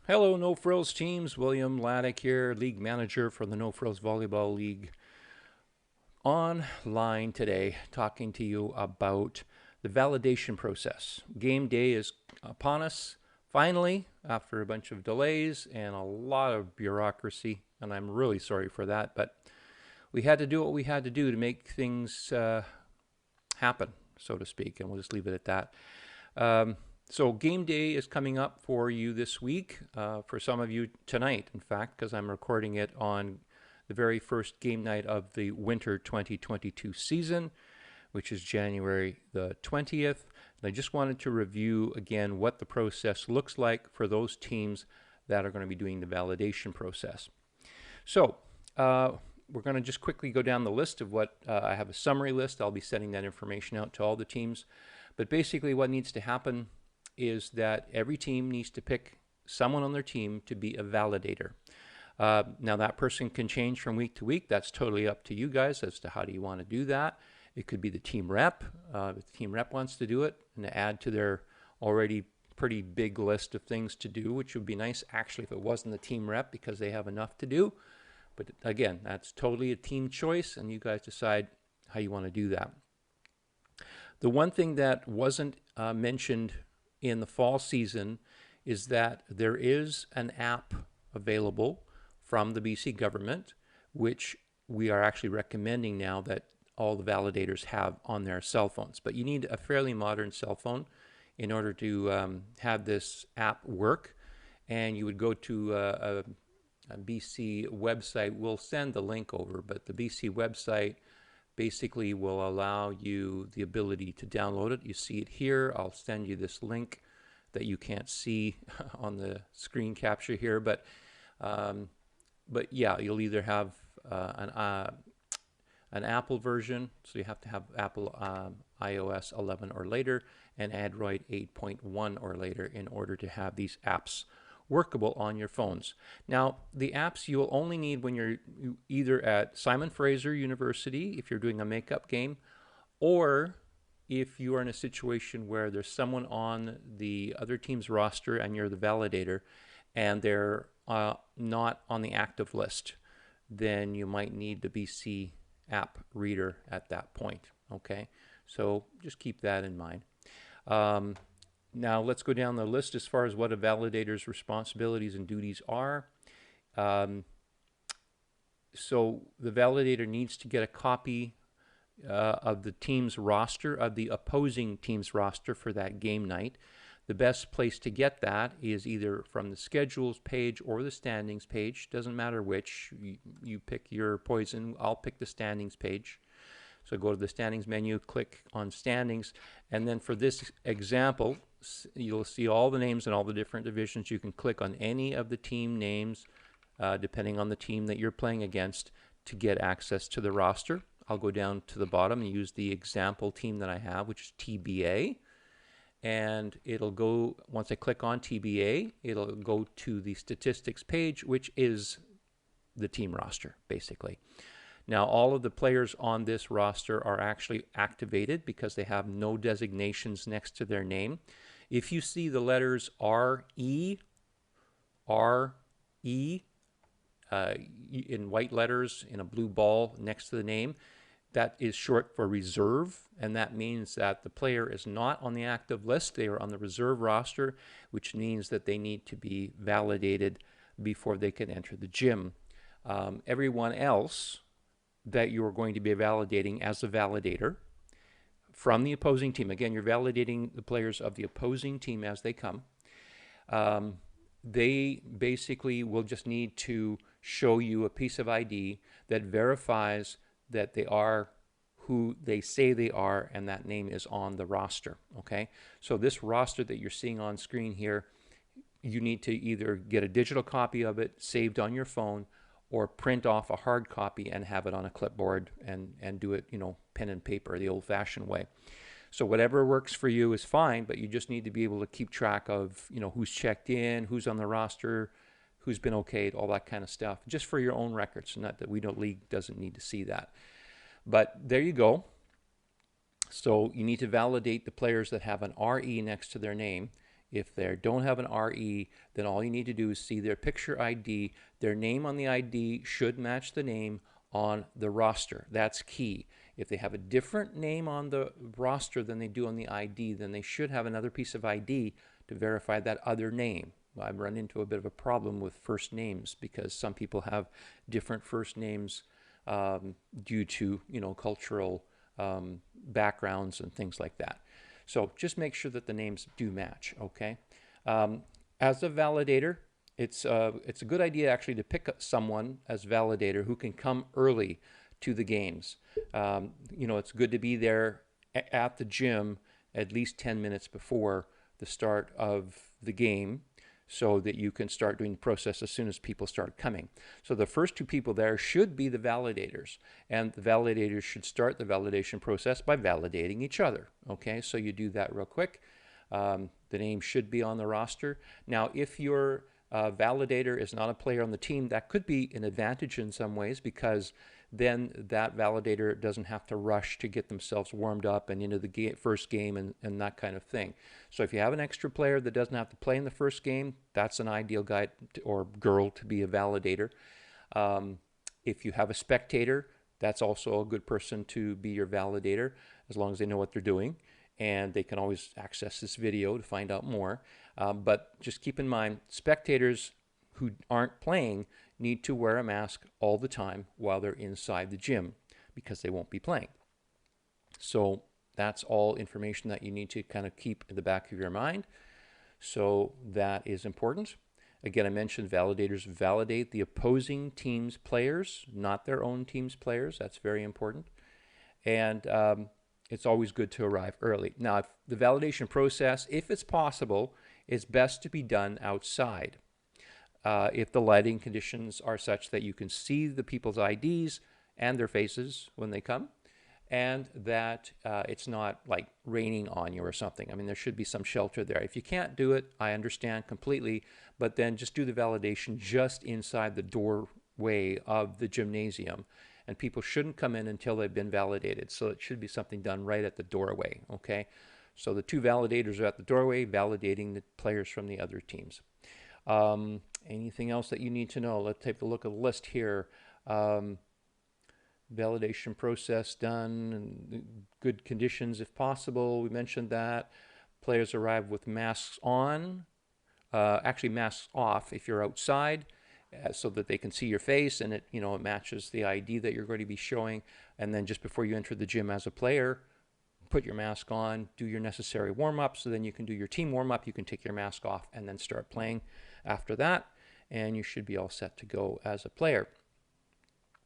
Hello, No Frills teams. William Laddick here, league manager for the No Frills Volleyball League. Online today, talking to you about the validation process. Game day is upon us, finally, after a bunch of delays and a lot of bureaucracy, and I'm really sorry for that, but we had to do what we had to do to make things happen, so to speak, and we'll just leave it at that. So game day is coming up for you this week, for some of you tonight, in fact, because I'm recording it on the very first game night of the winter 2022 season, which is January the 20th. And I just wanted to review again what the process looks like for those teams that are going to be doing the validation process. So we're going to just quickly go down the list of what I have a summary list. I'll be sending that information out to all the teams. But basically what needs to happen is that every team needs to pick someone on their team to be a validator. Now that person can change from week to week. That's totally up to you guys as to how do you want to do that. It could be the team rep, if the team rep wants to do it and to add to their already pretty big list of things to do, which would be nice actually if it wasn't the team rep because they have enough to do. But again, that's totally a team choice and you guys decide how you want to do that. The one thing that wasn't mentioned in the fall season is that there is an app available from the BC government, which we are actually recommending now that all the validators have on their cell phones. But you need a fairly modern cell phone in order to have this app work. And you would go to a BC website. We'll send the link over, but the BC website basically will allow you the ability to download it. You see it here. I'll send you this link that you can't see on the screen capture here, but yeah, you'll either have an Apple version, so you have to have Apple iOS 11 or later, and Android 8.1 or later in order to have these apps workable on your phones. Now, the apps you'll only need when you're either at Simon Fraser University, if you're doing a makeup game, or if you are in a situation where there's someone on the other team's roster and you're the validator and they're not on the active list, then you might need the BC app reader at that point. Okay, so just keep that in mind. Now let's go down the list as far as what a validator's responsibilities and duties are. So the validator needs to get a copy of the team's roster, of the opposing team's roster for that game night. The best place to get that is either from the schedules page or the standings page. Doesn't matter which. You pick your poison. I'll pick the standings page. So go to the standings menu, click on standings, and then for this example, you'll see all the names in all the different divisions. You can click on any of the team names, depending on the team that you're playing against, to get access to the roster. I'll go down to the bottom and use the example team that I have, which is TBA. And it'll go, once I click on TBA, it'll go to the statistics page, which is the team roster, basically. Now, all of the players on this roster are actually activated because they have no designations next to their name. If you see the letters RE, in white letters in a blue ball next to the name, that is short for reserve, and that means that the player is not on the active list. They are on the reserve roster, which means that they need to be validated before they can enter the gym. Everyone else that you are going to be validating as a validator from the opposing team, again, you're validating the players of the opposing team as they come. They basically will just need to show you a piece of ID that verifies that they are who they say they are and that name is on the roster. Okay, so this roster that you're seeing on screen here, you need to either get a digital copy of it saved on your phone or print off a hard copy and have it on a clipboard and do it, pen and paper, the old-fashioned way. So whatever works for you is fine, but you just need to be able to keep track of, who's checked in, who's on the roster, who's been okayed, all that kind of stuff, just for your own records. Not that league doesn't need to see that. But there you go. So you need to validate the players that have an RE next to their name. If they don't have an RE, then all you need to do is see their picture ID. Their name on the ID should match the name on the roster. That's key. If they have a different name on the roster than they do on the ID, then they should have another piece of ID to verify that other name. I've run into a bit of a problem with first names because some people have different first names due to, cultural backgrounds and things like that. So just make sure that the names do match, okay? As a validator, it's a good idea actually to pick someone as validator who can come early to the games. It's good to be there at the gym at least 10 minutes before the start of the game so that you can start doing the process as soon as people start coming. So the first two people there should be the validators, and the validators should start the validation process by validating each other. Okay, so you do that real quick. The name should be on the roster. Now, if your validator is not a player on the team, that could be an advantage in some ways, because then that validator doesn't have to rush to get themselves warmed up and into the first game and that kind of thing. So if you have an extra player that doesn't have to play in the first game, that's an ideal guy or girl to be a validator. If you have a spectator, that's also a good person to be your validator, as long as they know what they're doing. And they can always access this video to find out more. But just keep in mind, spectators who aren't playing need to wear a mask all the time while they're inside the gym, because they won't be playing. So that's all information that you need to kind of keep in the back of your mind. So that is important. Again, I mentioned validators validate the opposing team's players, not their own team's players. That's very important. And it's always good to arrive early. Now, if the validation process, if it's possible, is best to be done outside. If the lighting conditions are such that you can see the people's IDs and their faces when they come, and that it's not like raining on you or something. I mean, there should be some shelter there. If you can't do it, I understand completely, but then just do the validation just inside the doorway of the gymnasium. And people shouldn't come in until they've been validated. So it should be something done right at the doorway, okay? So the two validators are at the doorway validating the players from the other teams. Anything else that you need to know? Let's take a look at the list here. Validation process done, and good conditions if possible. We mentioned that. Players arrive with masks on, actually masks off if you're outside, so that they can see your face and it matches the ID that you're going to be showing. And then just before you enter the gym as a player, put your mask on, do your necessary warm-up, so then you can do your team warm-up, you can take your mask off and then start playing after that, and you should be all set to go as a player.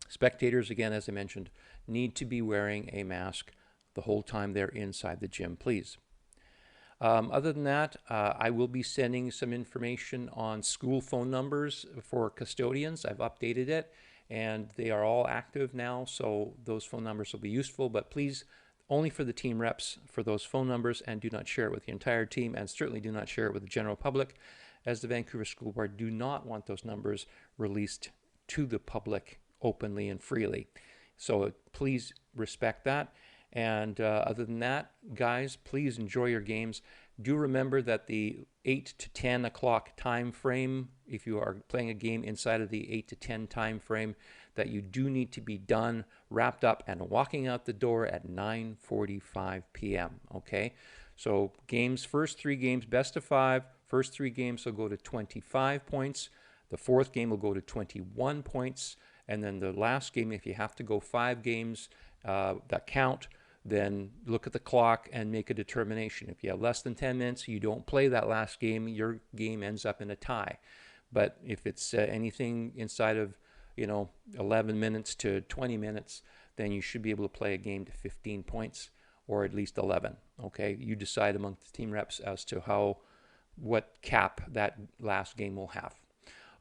Spectators, again, as I mentioned, need to be wearing a mask the whole time they're inside the gym, please. Other than that, I will be sending some information on school phone numbers for custodians. I've updated it, and they are all active now, so those phone numbers will be useful, but please, only for the team reps for those phone numbers, and do not share it with the entire team, and certainly do not share it with the general public, as the Vancouver School Board do not want those numbers released to the public openly and freely. So please respect that. And other than that, guys, please enjoy your games. Do remember that the 8 to 10 o'clock time frame, if you are playing a game inside of the 8 to 10 time frame, that you do need to be done, wrapped up, and walking out the door at 9:45 p.m. Okay, so games, first three games, best of 5. First three games will go to 25 points. The fourth game will go to 21 points. And then the last game, if you have to go 5 games that count, then look at the clock and make a determination. If you have less than 10 minutes, you don't play that last game, your game ends up in a tie. But if it's anything inside of 11 minutes to 20 minutes, then you should be able to play a game to 15 points or at least 11. Okay, you decide among the team reps as to what cap that last game will have.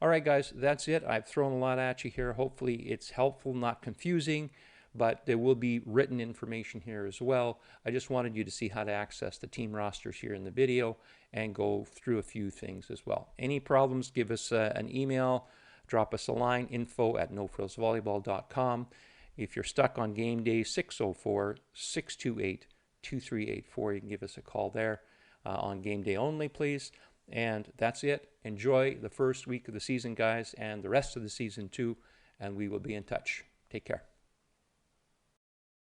All right, guys, that's it. I've thrown a lot at you here. Hopefully it's helpful, not confusing, but there will be written information here as well. I just wanted you to see how to access the team rosters here in the video and go through a few things as well. Any problems, give us an email, drop us a line, info@nofrillsvolleyball.com. If you're stuck on game day, 604-628-2384. You can give us a call there. on game day only, please. And that's it. Enjoy the first week of the season, guys, and the rest of the season too, and we will be in touch. Take care.